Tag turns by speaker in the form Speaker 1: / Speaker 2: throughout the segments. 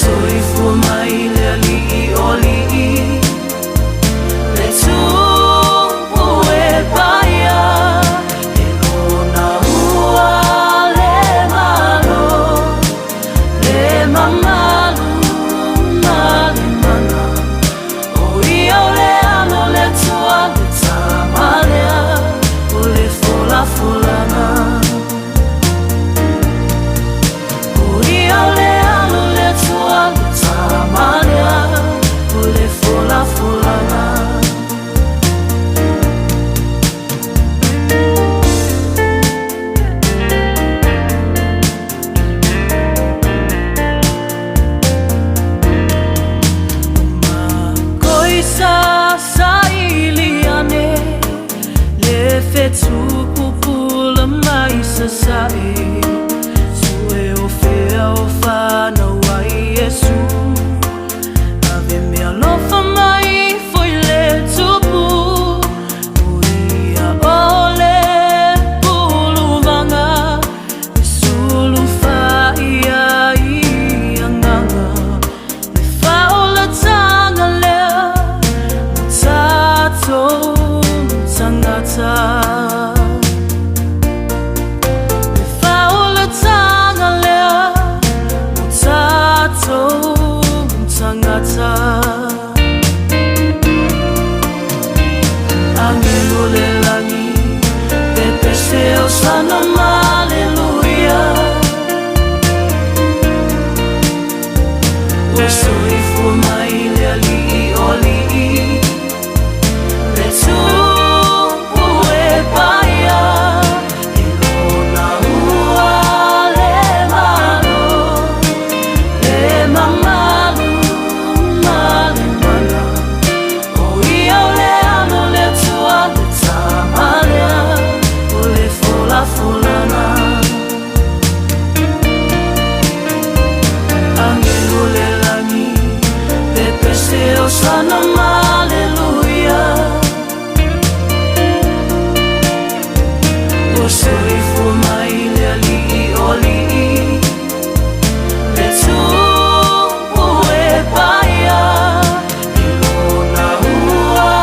Speaker 1: soifua mai le ali'i o ali'i le tupu e paia e lona ua le malo le mamalu ma le mana o ia o le ano le tua le tamalea o le folafulana o ia o le ano le tua le tamalea o le folafulana. Tupu mai sasai sue o fea o whana wai Yesu ave mea lofa mai foi le tupu o ia o le puluvanga e sulu whaia i anganga le whaola tanga lea mo tātou tangata. Angelo le langi te peseo sana aleluia o soifua mai le ali'i o ali'i le tupu e paia e lona ua le malo le mamalu ma le mana o ia o le ano le tua le tamalea o le folafulana angelo le langi te peseo sana aleluia o soifua mai le ali'i o ali'i le tupu e paia e lona ua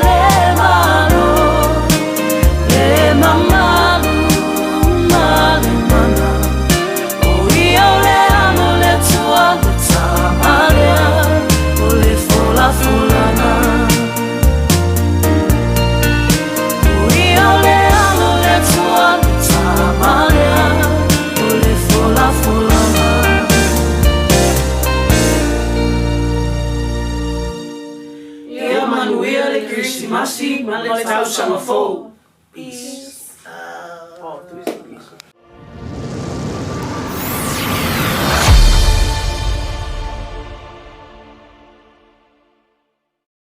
Speaker 1: le malo le mamalu ma le mana o ia o le ano le tua le tamalea o le folafulana o ia o le ano le tua le tamalea o le folafulana. Ia manuia le Krismasi ma le tau samafou. Peace.